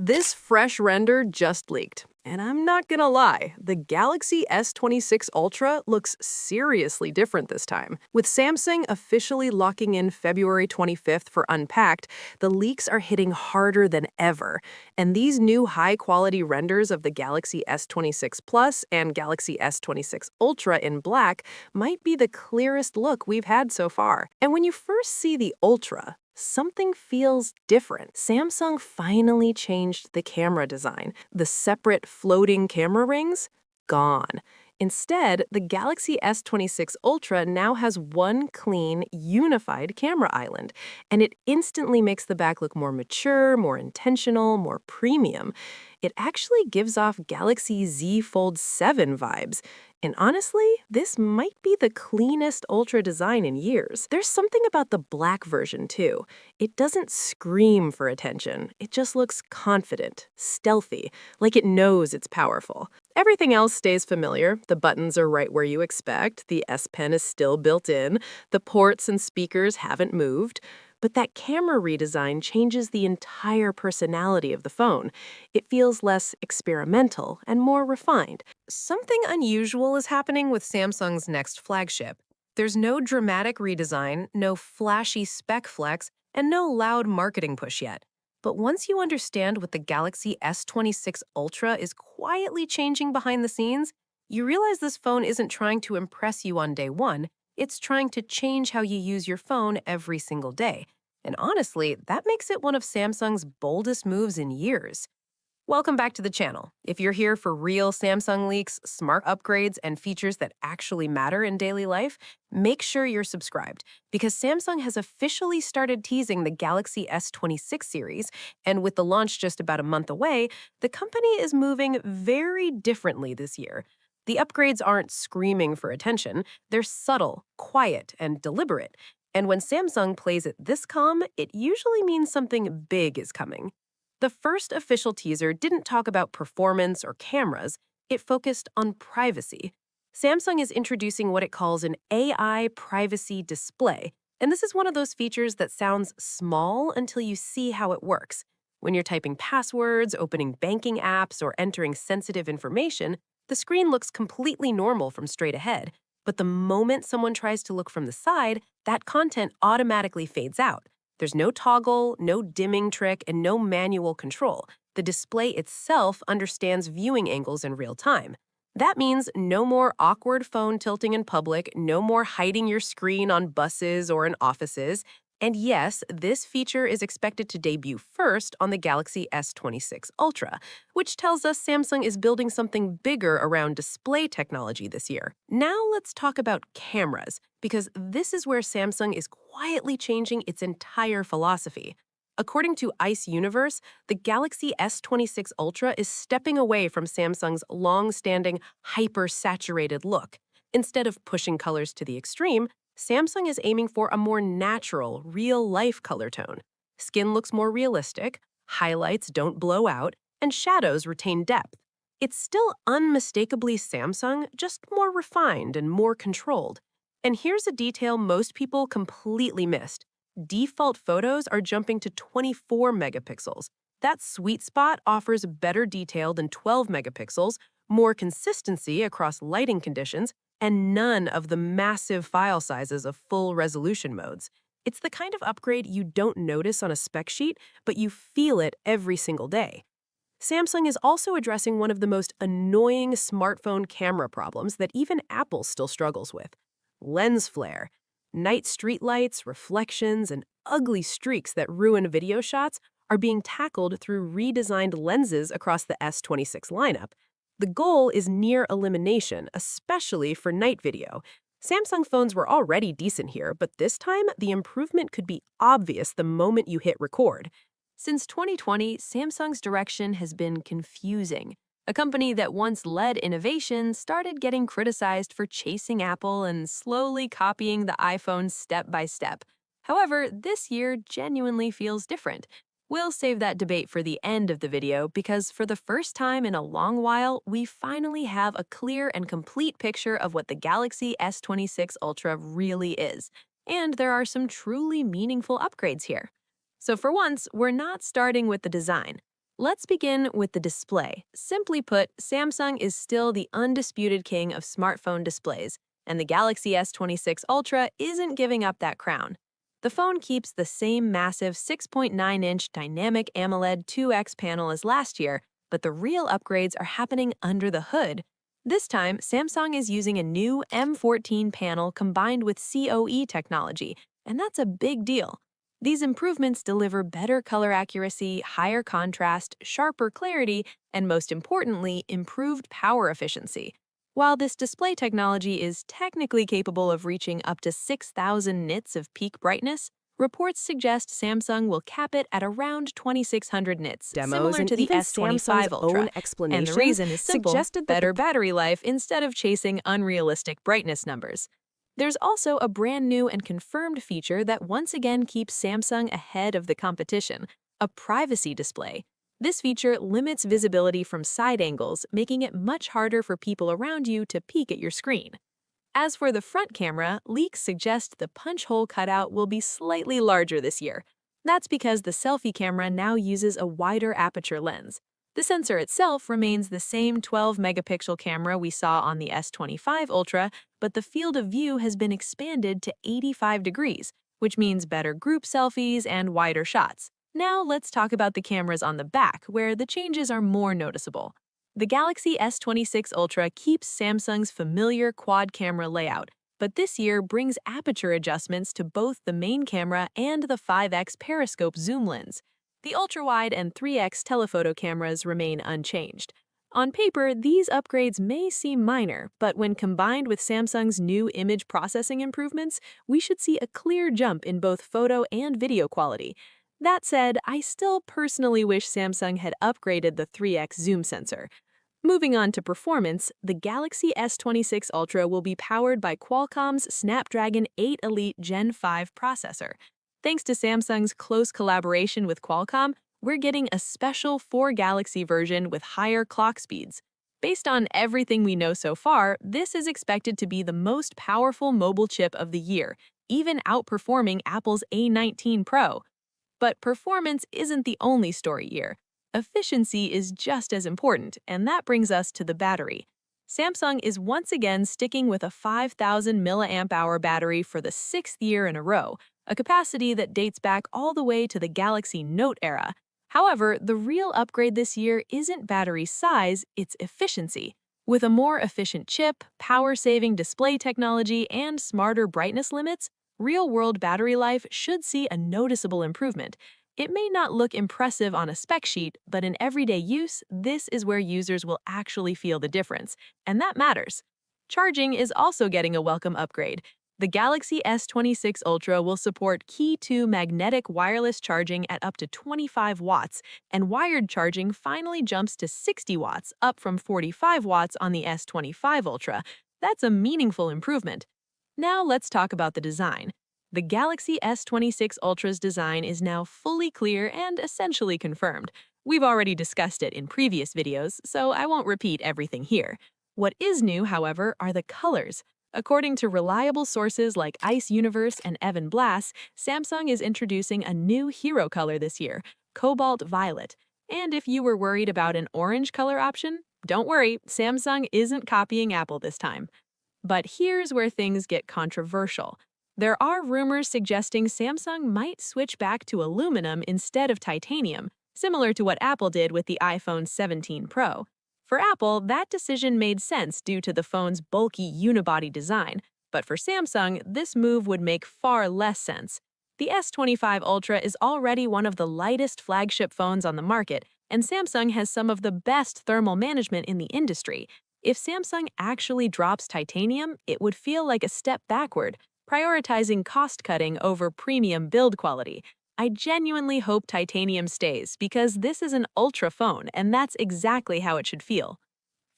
This fresh render just leaked, and I'm not gonna lie, the Galaxy S26 Ultra looks seriously different this time. With Samsung officially locking in February 25th for Unpacked, the leaks are hitting harder than ever. And these new high-quality renders of the Galaxy S26 Plus and Galaxy S26 Ultra in black might be the clearest look we've had so far. And when you first see the Ultra, something feels different. Samsung finally changed the camera design. The separate floating camera rings? Gone. Instead, the Galaxy S26 Ultra now has one clean, unified camera island, and it instantly makes the back look more mature, more intentional, more premium. It actually gives off Galaxy Z Fold 7 vibes. And honestly, this might be the cleanest Ultra design in years. There's something about the black version, too. It doesn't scream for attention. It just looks confident, stealthy, like it knows it's powerful. Everything else stays familiar. The buttons are right where you expect. The S Pen is still built in. The ports and speakers haven't moved. But that camera redesign changes the entire personality of the phone. It feels less experimental and more refined. Something unusual is happening with Samsung's next flagship. There's no dramatic redesign, no flashy spec flex, and no loud marketing push yet. But once you understand what the Galaxy S26 Ultra is quietly changing behind the scenes, you realize this phone isn't trying to impress you on day one, it's trying to change how you use your phone every single day. And honestly, that makes it one of Samsung's boldest moves in years. Welcome back to the channel. If you're here for real Samsung leaks, smart upgrades, and features that actually matter in daily life, make sure you're subscribed, because Samsung has officially started teasing the Galaxy S26 series, and with the launch just about a month away, the company is moving very differently this year. The upgrades aren't screaming for attention, they're subtle, quiet, and deliberate. And when Samsung plays it this calm, it usually means something big is coming. The first official teaser didn't talk about performance or cameras, it focused on privacy. Samsung is introducing what it calls an AI privacy display, and this is one of those features that sounds small until you see how it works. When you're typing passwords, opening banking apps, or entering sensitive information, the screen looks completely normal from straight ahead. But the moment someone tries to look from the side, that content automatically fades out. There's no toggle, no dimming trick, and no manual control. The display itself understands viewing angles in real time. That means no more awkward phone tilting in public, no more hiding your screen on buses or in offices. And yes, this feature is expected to debut first on the Galaxy S26 Ultra, which tells us Samsung is building something bigger around display technology this year. Now let's talk about cameras, because this is where Samsung is quietly changing its entire philosophy. According to Ice Universe, the Galaxy S26 Ultra is stepping away from Samsung's long-standing hyper-saturated look. Instead of pushing colors to the extreme, Samsung is aiming for a more natural, real-life color tone. Skin looks more realistic, highlights don't blow out, and shadows retain depth. It's still unmistakably Samsung, just more refined and more controlled. And here's a detail most people completely missed. Default photos are jumping to 24 megapixels. That sweet spot offers better detail than 12 megapixels, more consistency across lighting conditions, and none of the massive file sizes of full resolution modes. It's the kind of upgrade you don't notice on a spec sheet, but you feel it every single day. Samsung is also addressing one of the most annoying smartphone camera problems that even Apple still struggles with: lens flare. Night streetlights, reflections, and ugly streaks that ruin video shots are being tackled through redesigned lenses across the S26 lineup. The goal is near elimination, especially for night video. Samsung phones were already decent here, but this time the improvement could be obvious the moment you hit record. Since 2020, Samsung's direction has been confusing. A company that once led innovation started getting criticized for chasing Apple and slowly copying the iPhone step by step. However, this year genuinely feels different. We'll save that debate for the end of the video because for the first time in a long while, we finally have a clear and complete picture of what the Galaxy S26 Ultra really is. And there are some truly meaningful upgrades here. So for once, we're not starting with the design. Let's begin with the display. Simply put, Samsung is still the undisputed king of smartphone displays, and the Galaxy S26 Ultra isn't giving up that crown. The phone keeps the same massive 6.9-inch dynamic AMOLED 2X panel as last year, but the real upgrades are happening under the hood. This time, Samsung is using a new M14 panel combined with COE technology, and that's a big deal. These improvements deliver better color accuracy, higher contrast, sharper clarity, and most importantly, improved power efficiency. While this display technology is technically capable of reaching up to 6,000 nits of peak brightness, reports suggest Samsung will cap it at around 2,600 nits, Demos similar and to the even S25 Samsung's Ultra. own And the explanation reason is simple: suggested that better battery life instead of chasing unrealistic brightness numbers. There's also a brand new and confirmed feature that once again keeps Samsung ahead of the competition: a privacy display. This feature limits visibility from side angles, making it much harder for people around you to peek at your screen. As for the front camera, leaks suggest the punch hole cutout will be slightly larger this year. That's because the selfie camera now uses a wider aperture lens. The sensor itself remains the same 12-megapixel camera we saw on the S25 Ultra, but the field of view has been expanded to 85 degrees, which means better group selfies and wider shots. Now let's talk about the cameras on the back, where the changes are more noticeable. The Galaxy S26 Ultra keeps Samsung's familiar quad-camera layout, but this year brings aperture adjustments to both the main camera and the 5x periscope zoom lens. The ultra-wide and 3x telephoto cameras remain unchanged. On paper, these upgrades may seem minor, but when combined with Samsung's new image processing improvements, we should see a clear jump in both photo and video quality. That said, I still personally wish Samsung had upgraded the 3x zoom sensor. Moving on to performance, the Galaxy S26 Ultra will be powered by Qualcomm's Snapdragon 8 Elite Gen 5 processor. Thanks to Samsung's close collaboration with Qualcomm, we're getting a special 4 Galaxy version with higher clock speeds. Based on everything we know so far, this is expected to be the most powerful mobile chip of the year, even outperforming Apple's A19 Pro. But performance isn't the only story here. Efficiency is just as important, and that brings us to the battery. Samsung is once again sticking with a 5,000 mAh battery for the 6th year in a row, a capacity that dates back all the way to the Galaxy Note era. However, the real upgrade this year isn't battery size, it's efficiency. With a more efficient chip, power-saving display technology, and smarter brightness limits, real-world battery life should see a noticeable improvement. It may not look impressive on a spec sheet, but in everyday use, this is where users will actually feel the difference, and that matters. Charging is also getting a welcome upgrade. The Galaxy S26 Ultra will support Key 2 magnetic wireless charging at up to 25 watts, and wired charging finally jumps to 60 watts, up from 45 watts on the S25 Ultra. That's a meaningful improvement. Now let's talk about the design. The Galaxy S26 Ultra's design is now fully clear and essentially confirmed. We've already discussed it in previous videos, so I won't repeat everything here. What is new, however, are the colors. According to reliable sources like Ice Universe and Evan Blass, Samsung is introducing a new hero color this year, Cobalt Violet. And if you were worried about an orange color option, don't worry, Samsung isn't copying Apple this time. But here's where things get controversial. There are rumors suggesting Samsung might switch back to aluminum instead of titanium, similar to what Apple did with the iPhone 17 Pro. For Apple, that decision made sense due to the phone's bulky unibody design, but for Samsung, this move would make far less sense. The S25 Ultra is already one of the lightest flagship phones on the market, and Samsung has some of the best thermal management in the industry. If Samsung actually drops titanium, it would feel like a step backward, prioritizing cost-cutting over premium build quality. I genuinely hope titanium stays because this is an Ultra phone, and that's exactly how it should feel.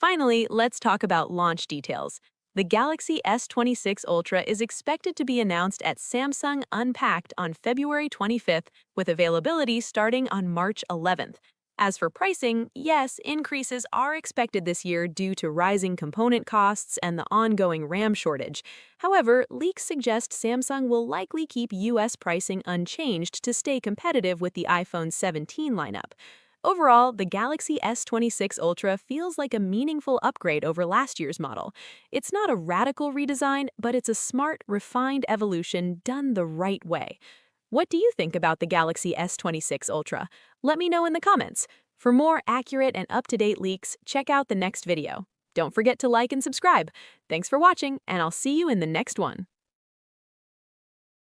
Finally, let's talk about launch details. The Galaxy S26 Ultra is expected to be announced at Samsung Unpacked on February 25th, with availability starting on March 11th. As for pricing, yes, increases are expected this year due to rising component costs and the ongoing RAM shortage. However, leaks suggest Samsung will likely keep US pricing unchanged to stay competitive with the iPhone 17 lineup. Overall, the Galaxy S26 Ultra feels like a meaningful upgrade over last year's model. It's not a radical redesign, but it's a smart, refined evolution done the right way. What do you think about the Galaxy S26 Ultra? Let me know in the comments. For more accurate and up-to-date leaks, check out the next video. Don't forget to like and subscribe. Thanks for watching, and I'll see you in the next one.